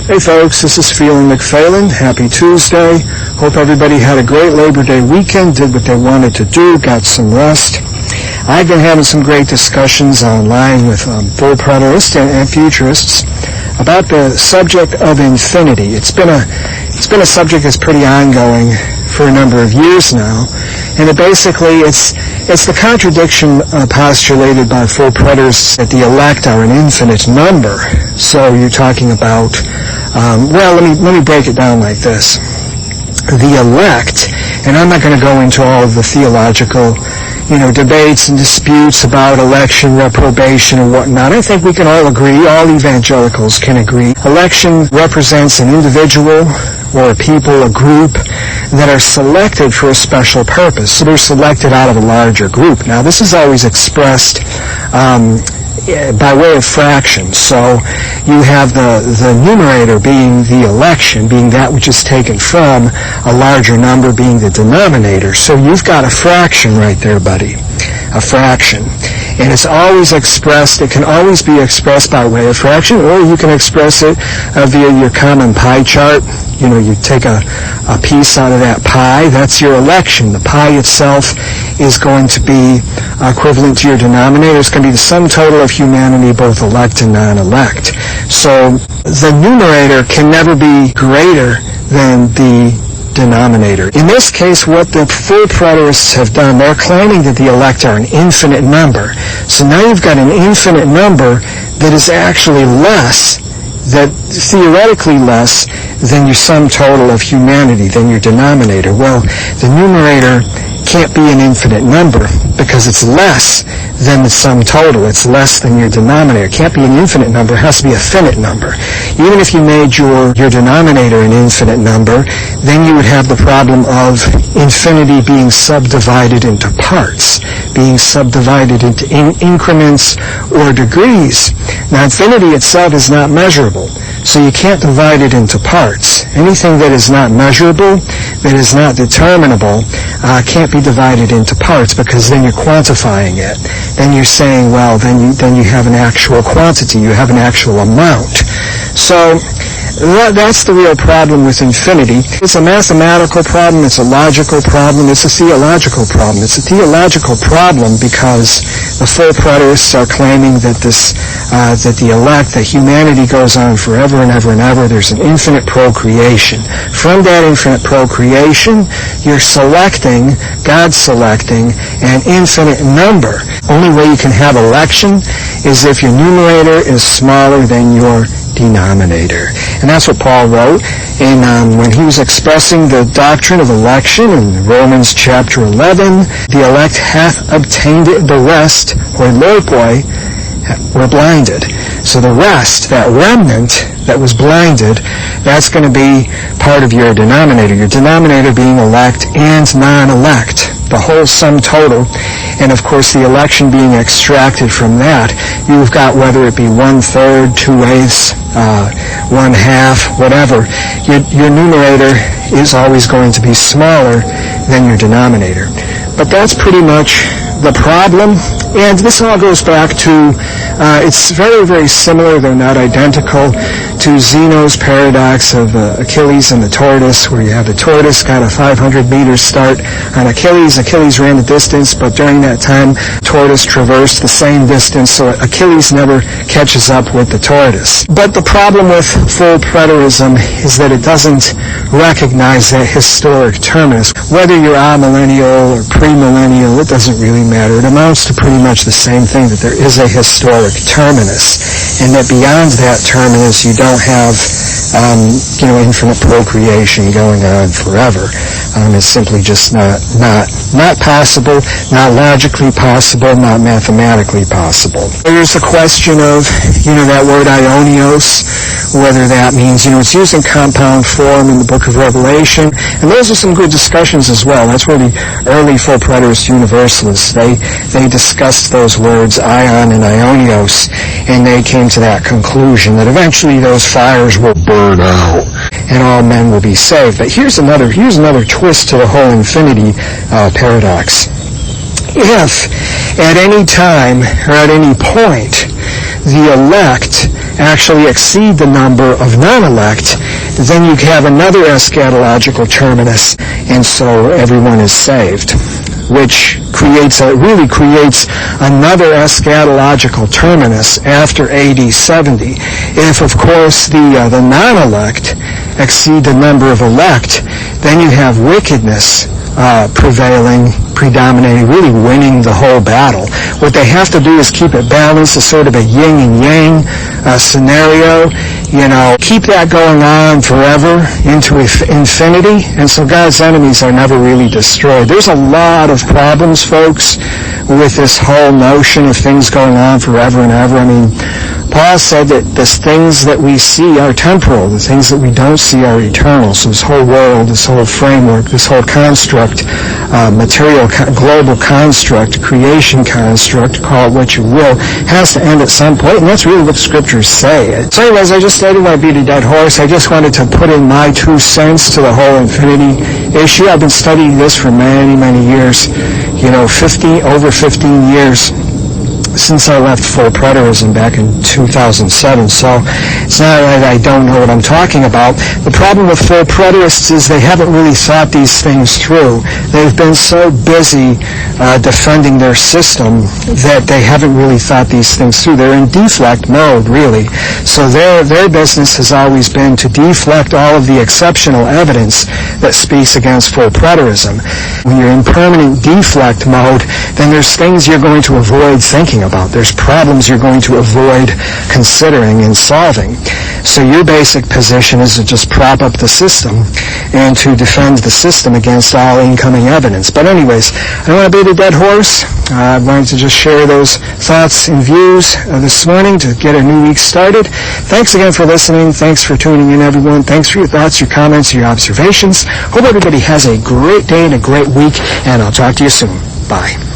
Hey folks, this is Phelan McPhalen. Happy Tuesday. Hope everybody had a great Labor Day weekend, did what they wanted to do, got some rest. I've been having some great discussions online with full preterists and futurists about the subject of infinity. It's been a subject that's pretty ongoing for a number of years now, and it's the contradiction postulated by full preterists that the elect are an infinite number. So you're talking about, let me break it down like this. The elect, and I'm not going to go into all of the theological debates and disputes about election, reprobation, and whatnot. I think we can all agree, all evangelicals can agree. Election represents an individual or a people, a group that are selected for a special purpose. So they're selected out of a larger group. Now, this is always expressed by way of fractions. So you have the numerator being the election, being that which is taken from, a larger number being the denominator. So you've got a fraction right there, buddy. A fraction. And it's always expressed, it can always be expressed by way of fraction, or you can express it via your common pie chart. You take a piece out of that pie, that's your election. The pie itself is going to be equivalent to your denominator. It's going to be the sum total of humanity, both elect and non-elect. So the numerator can never be greater than the denominator. In this case, what the full preterists have done, they're claiming that the elect are an infinite number. So now you've got an infinite number that is actually theoretically less than your sum total of humanity, than your denominator. Well, the numerator can't be an infinite number because it's less than the sum total. It's less than your denominator. It can't be an infinite number. It has to be a finite number. Even if you made your denominator an infinite number, then you would have the problem of infinity being subdivided into parts, being subdivided into increments or degrees. Now, infinity itself is not measurable, so you can't divide it into parts. Anything that is not measurable, that is not determinable, can't be divided into parts, because then you're quantifying it. Then you're saying, well, then you have an actual quantity, you have an actual amount. So that's the real problem with infinity. It's a mathematical problem, it's a logical problem, it's a theological problem. It's a theological problem because the full preterists are claiming that that the elect, that humanity goes on forever and ever and ever. There's an infinite procreation. From that infinite procreation, you're selecting, God's selecting, an infinite number. Only way you can have election is if your numerator is smaller than your denominator. And that's what Paul wrote when he was expressing the doctrine of election in Romans chapter 11. The elect hath obtained it, the rest, or logoi, were blinded. So the rest, that remnant that was blinded, that's going to be part of your denominator. Your denominator being elect and non-elect, the whole sum total. And of course the election being extracted from that, you've got, whether it be 1/3, 2/8, 1/2, whatever, your numerator is always going to be smaller than your denominator. But that's pretty much the problem. And this all goes back to, it's very, very similar, though not identical, to Zeno's paradox of Achilles and the tortoise, where you have the tortoise got a 500-meter start on Achilles. Achilles ran the distance, but during that time, tortoise traversed the same distance, so Achilles never catches up with the tortoise. But the problem with full preterism is that it doesn't recognize that historic terminus. Whether you're amillennial or premillennial, it doesn't really matter. It amounts to pretty much the same thing, that there is a historic terminus, and that beyond that terminus you don't have infinite procreation going on forever. It's simply just not possible, not logically possible, not mathematically possible. There's the question of that word ionios, whether that means it's used in compound form in the book of Revelation, and those are some good discussions as well. That's where the early full preterist universalists, they discussed those words ion and ionios, and they came to that conclusion that eventually those fires will burn out and all men will be saved. But here's another twist to the whole infinity paradox. If at any time or at any point the elect actually exceed the number of non-elect, then you have another eschatological terminus, and so everyone is saved, which really creates another eschatological terminus after AD 70. If, of course, the non-elect exceed the number of elect, then you have wickedness predominating, really winning the whole battle. What they have to do is keep it balanced, a sort of a yin and yang scenario. Keep that going on forever into infinity, and so God's enemies are never really destroyed. There's a lot of problems, folks, with this whole notion of things going on forever and ever. I mean, Paul said that the things that we see are temporal, the things that we don't see are eternal. So this whole world, this whole framework, this whole construct, global construct, creation construct, call it what you will, has to end at some point, and that's really what the scriptures say. So anyways, I just didn't want to beat a dead horse. I just wanted to put in my 2 cents to the whole infinity issue. I've been studying this for many, many years, over 15 years. Since I left full preterism back in 2007, so it's not that I don't know what I'm talking about. The problem with full preterists is they haven't really thought these things through. They've been so busy defending their system that they haven't really thought these things through. They're in deflect mode, really. So their business has always been to deflect all of the exceptional evidence that speaks against full preterism. When you're in permanent deflect mode, then there's things you're going to avoid thinking about. There's problems you're going to avoid considering and solving. So your basic position is to just prop up the system and to defend the system against all incoming evidence. But anyways, I don't want to beat a dead horse. I wanted to just share those thoughts and views this morning to get a new week started. Thanks again for listening. Thanks for tuning in, everyone. Thanks for your thoughts, your comments, your observations. Hope everybody has a great day and a great week, and I'll talk to you soon. Bye.